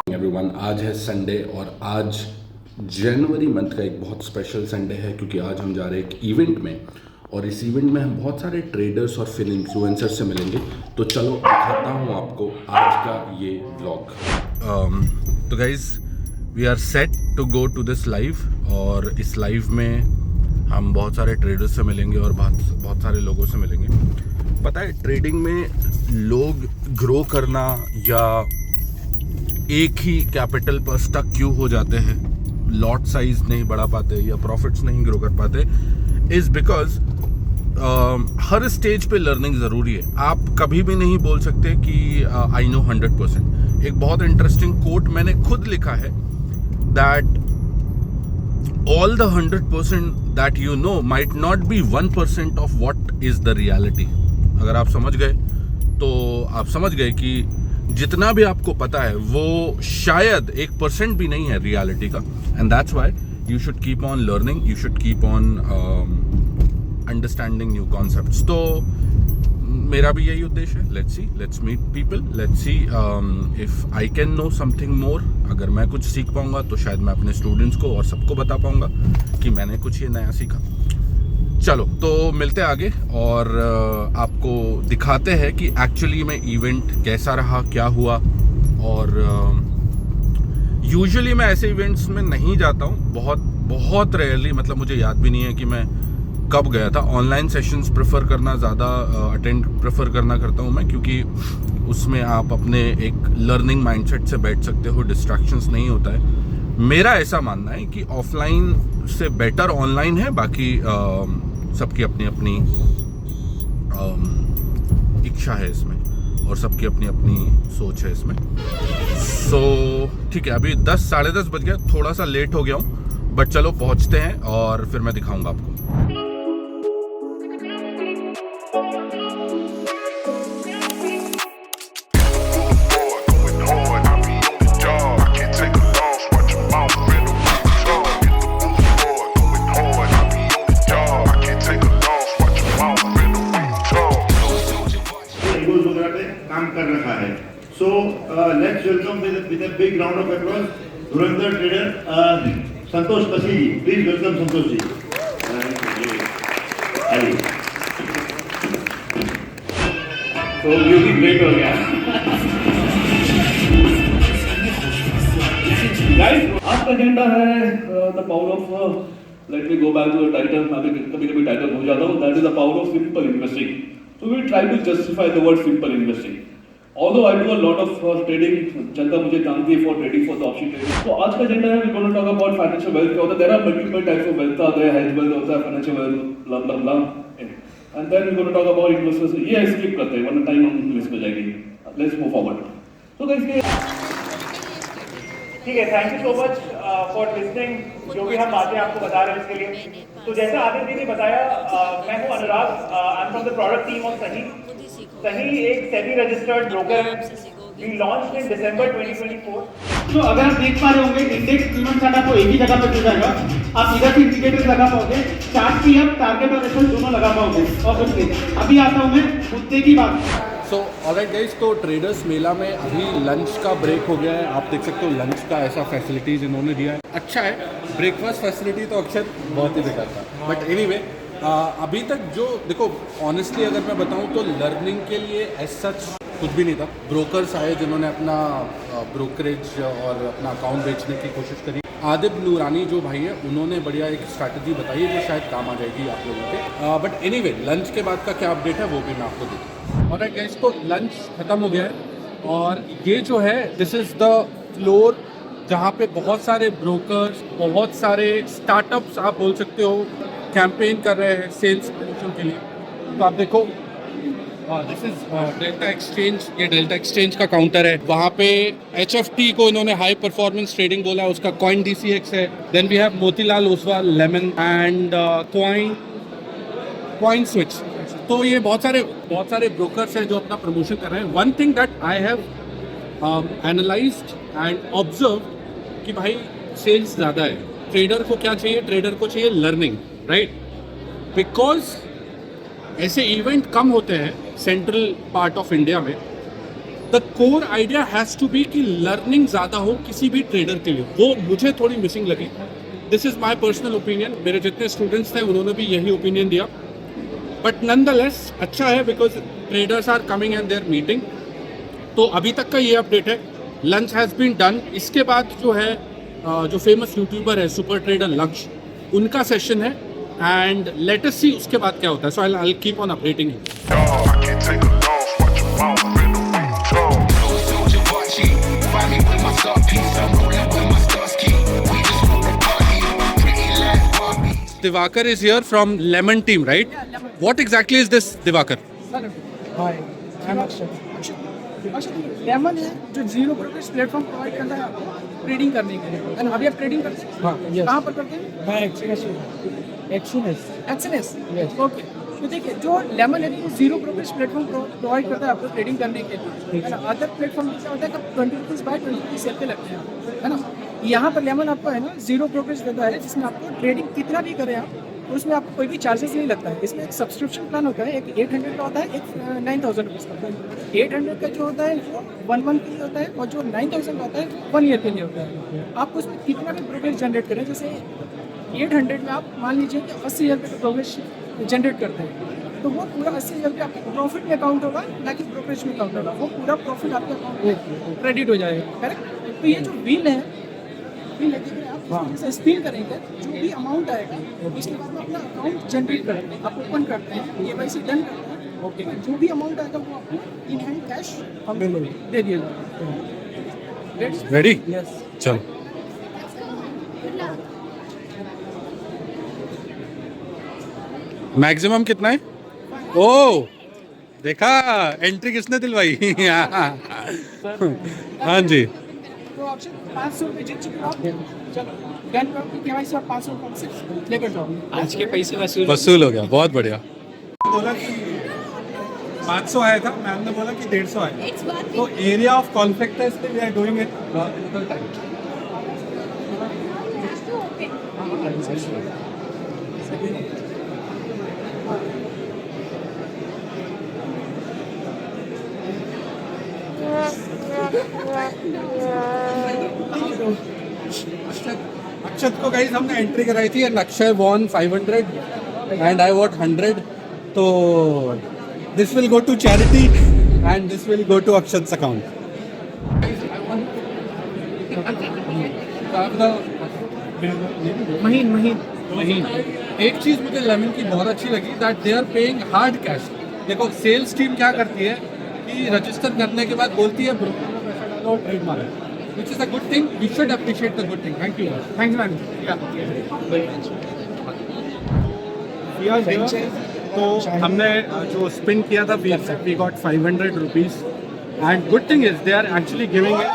Everyone, आज है Sunday और आज जनवरी मंथ का एक बहुत स्पेशल संडे है क्योंकि आज हम जा रहे हैं एक इवेंट में और इस इवेंट में हम बहुत सारे ट्रेडर्स और फिर इन्फ्लुएंसर से मिलेंगे। तो चलो दिखाता हूँ आपको आज का ये व्लॉग। तो guys we are set to go to this live और इस लाइव में हम बहुत सारे ट्रेडर्स से मिलेंगे और बहुत सारे लोगों से मिलेंगे। पता है ट्रेडिंग में लोग ग्रो करना या एक ही कैपिटल पर स्टक क्यों हो जाते हैं, लॉट साइज नहीं बढ़ा पाते या प्रॉफिट्स नहीं ग्रो कर पाते, इज बिकॉज हर स्टेज पे लर्निंग ज़रूरी है। आप कभी भी नहीं बोल सकते कि आई नो 100%। एक बहुत इंटरेस्टिंग कोट मैंने खुद लिखा है that all the 100% that you know might not be 1% of what is the reality। अगर आप समझ गए तो आप समझ गए कि जितना भी आपको पता है वो शायद 1% भी नहीं है रियलिटी का। And that's why you should keep on learning, you should keep on understanding new concepts. तो मेरा भी यही उद्देश्य है। Let's see, let's meet people, let's see if I can know something more. अगर मैं कुछ सीख पाऊंगा तो शायद मैं अपने स्टूडेंट्स को और सबको बता पाऊंगा कि मैंने कुछ ये नया सीखा। चलो तो मिलते हैं आगे और आपको दिखाते हैं कि एक्चुअली में इवेंट कैसा रहा, क्या हुआ। और यूजुअली मैं ऐसे इवेंट्स में नहीं जाता हूँ, बहुत रेयरली, मतलब मुझे याद भी नहीं है कि मैं कब गया था। ऑनलाइन सेशंस प्रेफर करना ज़्यादा अटेंड प्रेफर करना करता हूँ मैं, क्योंकि उसमें आप अपने एक लर्निंग माइंडसेट से बैठ सकते हो, डिस्ट्रैक्शंस नहीं होता है। मेरा ऐसा मानना है कि ऑफलाइन से बेटर ऑनलाइन है। बाकी सबकी अपनी अपनी इच्छा है इसमें और सबकी अपनी अपनी सोच है इसमें। सो ठीक है, अभी 10 साढ़े 10 बज गया, थोड़ा सा लेट हो गया हूँ, बट चलो पहुँचते हैं और फिर मैं दिखाऊँगा आपको। काम कर रखा है। So let's welcome with a big round of applause Dhurandhar trader संतोष कसी जी। Please welcome Santosh ji. तो म्यूजिक ब्रेक हो गया। गाइस, आज का एजेंडा है the power of, let me go back to the title. मैं कभी टाइटल भूल जाता हूँ। That is the power of simple investing. So we try to justify the word simple investing. Although I do a lot of trading, जनता मुझे जानती है for trading for the option trading. तो आज का एजेंडा है, we're going to talk about financial wealth। क्या होता है? There are multiple types of wealth होता है, health wealth होता है, financial wealth, blah blah blah. And then we're going to talk about investors। ये skip करते हैं वरना टाइम हम मिस हो जाएगी। Let's move forward. So guys, ठीक है, thank you so much for listening. जो भी हम बातें आपको बता रहे हैं इसके लिए, तो जैसा आदित्य जी ने बताया, मैं हूं Anurag, I am from the product team of Sahi. Sahi एक सेबी रजिस्टर्ड ब्रोकर है। We launched in December 2024। तो अगर आप देख पा रहे होंगे, इंडेक्स पेमेंट चार्ट आपको एक ही जगह पे मिल जाएगा। आप इधर से इंडिकेटर लगा पाओगे, चार्ट की आप टारगेट और रेफरेंस दोनों लगा पाओगे। ऑब्वियसली अभी आता हूं मैं मुद्दे की बात। सो ऑलराइट गाइस, तो ट्रेडर्स मेला में अभी लंच का ब्रेक हो गया है। आप देख सकते हो लंच का ऐसा फैसिलिटीज इन्होंने दिया है, अच्छा है। ब्रेकफास्ट फैसिलिटी तो अक्सर बहुत ही बेकार था, बट एनीवे अभी तक जो देखो, ऑनेस्टली अगर मैं बताऊं तो लर्निंग के लिए एज सच कुछ भी नहीं था। ब्रोकर्स आए जिन्होंने अपना ब्रोकरेज और अपना अकाउंट बेचने की कोशिश करी। आदिब नूरानी जो भाई है, उन्होंने बढ़िया एक स्ट्रैटेजी बताई है जो शायद काम आ जाएगी आप लोगों के। बट एनीवे लंच के बाद का क्या अपडेट है वो भी मैं आपको देता हूँ। और गाइस, तो लंच खत्म हो गया है और ये जो है दिस इज़ द फ्लोर जहाँ पे बहुत सारे ब्रोकर्स, बहुत सारे स्टार्टअप्स आप बोल सकते हो कैंपेन कर रहे हैं सेल्स प्रमोशन के लिए। तो आप देखो, दिस इज डेल्टा एक्सचेंज। ये डेल्टा एक्सचेंज का काउंटर है। वहाँ पे HFT को इन्होंने हाई परफॉर्मेंस ट्रेडिंग बोला है, उसका कॉइन DCX है। Then we have Motilal Oswal Lemon and CoinSwitch. तो ये बहुत सारे ब्रोकर्स हैं जो अपना प्रमोशन कर रहे हैं। One thing that I have analysed and observe कि भाई सेल्स ज़्यादा है, ट्रेडर को क्या चाहिए? ट्रेडर को चाहिए लर्निंग, राइट? बिकॉज ऐसे इवेंट कम होते हैं सेंट्रल पार्ट ऑफ इंडिया में. The core idea has to be कि लर्निंग ज़्यादा हो किसी भी ट्रेडर के लिए. वो मुझे थोड़ी मिसिंग लगी. This is my personal opinion. मेरे जितने स्टूडेंट्स थे उन्होंने भी यही ओपिनियन दिया. बट नॉनदलेस अच्छा है because traders are coming and they're meeting. तो अभी तक का ये अपडेट है. Lunch has been done. इसके बाद जो है जो फेमस यूट्यूबर है सुपर ट्रेडर लक्ष्य, उनका सेशन है एंड लेट अस सी उसके बाद क्या होता है. So I will keep on updating you. I can't take a loss, watch your mouth, I'm in the weak draw. Soldier Vachi, find me with my star piece, I'm rolling with my star ski. We just want to party, pretty like Barbie. Divakar is here from Lemon team, right? Yeah, Lemon. What exactly is this, Divakar? Hi, I'm Akshat. Lemon है जो zero brokerage platform provide करता है आपको trading करने के लिए. And अभी आप ट्रेडिंग करते हैं? हाँ, yes. कहाँ पर करते हैं? मैं एक्सएनएस. ओके. तो देखिए जो लेमन है वो जीरो ब्रोकरेज प्लेटफॉर्म प्रोवाइड करता है आपको ट्रेडिंग करने के लिए, है ना. अदर प्लेटफॉर्म क्या होता है कि 20 रुपीज़ बाय 20 रुपीज़ सेल पे लगते हैं, है ना. यहाँ पर लेमन आपको है ना जीरो ब्रोकरेज देता है जिसमें आपको ट्रेडिंग कितना भी करें आप तो उसमें आपको कोई भी चार्जेस नहीं लगता है. इसमें एक सब्सक्रिप्शन प्लान होता है. एक 800 का होता है, एक 9000 रुपीज़ का होता है. 800 का जो होता है वो 1 मंथ के लिए होता है और जो 9000 का होता है 1 ईयर के लिए होता है. आप उसमें कितना भी ब्रोकरेज जनरेट करें, जैसे 800 में आप मान लीजिए कि 80,000 रुपये का ब्रोकरेज जनरेट करते हैं तो वो पूरा 80,000 रुपये आपके प्रॉफिट में काउंट होगा, ना कि ब्रोकरेज में काउंट होगा. वो पूरा प्रॉफिट आपके अकाउंट में क्रेडिट हो जाएगा. करेक्ट. तो ये जो बिल है आप जैसे स्पिन करेंगे जो भी अमाउंट आएगा उसके बाद में अपना अकाउंट जनरेट करते हैं, आप ओपन करते हैं, KYC डन करते हैं. ओके. जो भी अमाउंट आएगा वो आपको इन हैंड कैश हम दे दिया जाएगा. रेडी? यस. चल. मैक्सिमम कितना है? ओ देखा एंट्री किसने दिलवाई? हाँ जी. तो आपसे 500 रुपये जीत चुके आप. चलो डन करो. KYC आप 500 रुपये से लेकर जाओ. आज के पैसे वसूल हो गया. बहुत बढ़िया. बोला कि 500 आया था, मैम ने बोला कि 150 आया. तो एरिया ऑफ कॉन्फ्लिक्ट है इसलिए we are doing it local time. Akshat को गाइस हमने एंट्री कराई थी and Akshay won 500 and I what 100. तो this will go to charity and this will go to Akshat account. महीन. एक चीज़ मुझे लेमन की बहुत अच्छी लगी that they are paying hard cash. देखो सेल्स टीम क्या करती है कि रजिस्टर करने के बाद बोलती है ब्रोकर को पैसा डालो और ट्रेड मारो, which is a good thing. We should appreciate the good thing. Thank you. Thanks ma'am. तो हमने जो स्पिन किया था we got 500 rupees and good thing is they are actually giving it.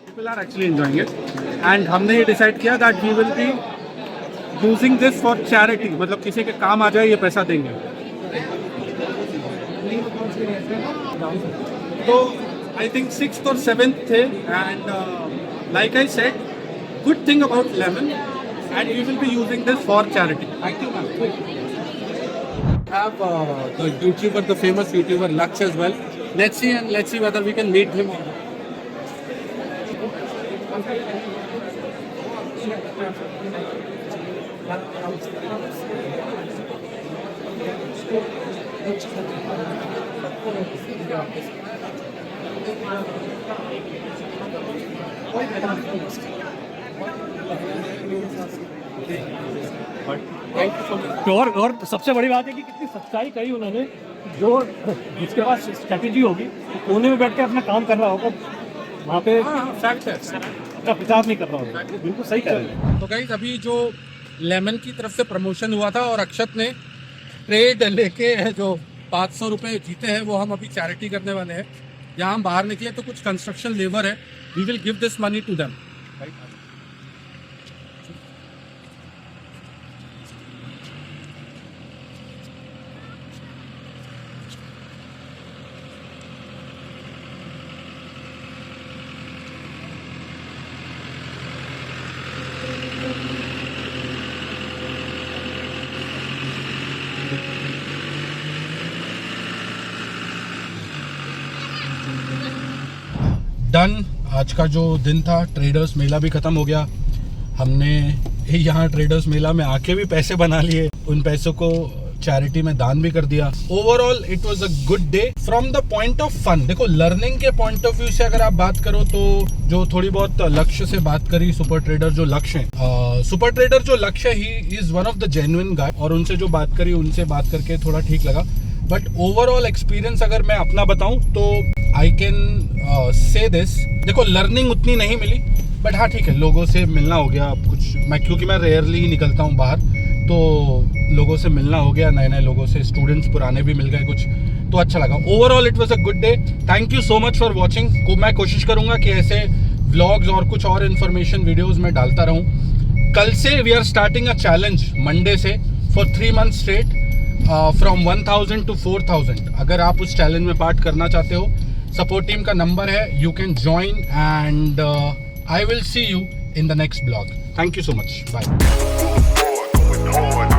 People are actually enjoying it and हमने ये decide किया that we will be using this for charity. मतलब किसी के काम आ जाए ये पैसा देंगे. तो आई थिंक 6th और 7th थे and like I said good thing about Lemon and we will be using this for charity. Thank you ma'am. Have the YouTuber, the famous YouTuber Laksh as well. Let's see whether we can meet him. और सबसे बड़ी बात है कि कितनी सच्चाई कही उन्होंने. जो जिसके पास स्ट्रेटेजी होगी कोने में बैठ के अपना काम कर रहा होगा, वहाँ पे फैक्ट है. अपना प्रचार नहीं कर रहा होगा. बिल्कुल सही कह रहे हैं. तो गाइस अभी जो लेमन की तरफ से प्रमोशन हुआ था और अक्षत ने ट्रेड लेके जो 500 रुपये जीते हैं वो हम अभी चैरिटी करने वाले हैं. यहाँ हम बाहर निकले तो कुछ कंस्ट्रक्शन लेबर है, we will give this money to them. Done. आज का जो दिन था ट्रेडर्स मेला भी ख़त्म हो गया। हमने यहाँ ट्रेडर्स मेला में आके भी पैसे बना लिए, उन पैसों को चैरिटी में दान भी कर दिया। Overall it was a good day from the point of fun. देखो लर्निंग के पॉइंट ऑफ व्यू से अगर आप बात करो तो जो थोड़ी बहुत लक्ष्य से बात करी, सुपर ट्रेडर जो लक्ष्य है, सुपर ट्रेडर जो लक्ष्य है, he is one of the genuine guy, और उनसे जो बात करी उनसे बात करके थोड़ा ठीक लगा। बट ओवरऑल एक्सपीरियंस अगर मैं अपना बताऊं तो आई कैन से दिस, देखो लर्निंग उतनी नहीं मिली, बट हाँ ठीक है, लोगों से मिलना हो गया कुछ। क्योंकि मैं रेयरली ही निकलता हूँ बाहर, तो लोगों से मिलना हो गया, नए नए लोगों से, स्टूडेंट्स पुराने भी मिल गए कुछ, तो अच्छा लगा। Overall it was a good day. Thank you so much for watching. मैं कोशिश करूंगा कि ऐसे व्लॉग्स और कुछ और इन्फॉर्मेशन वीडियोस में डालता रहूं। कल से we are starting a challenge, Monday से for 3 month straight, from 1000 to 4000। अगर आप उस चैलेंज में पार्ट करना चाहते हो, सपोर्ट टीम का नंबर है, you can join and I will see you in the next vlog. Thank you so much. Bye. Going hard.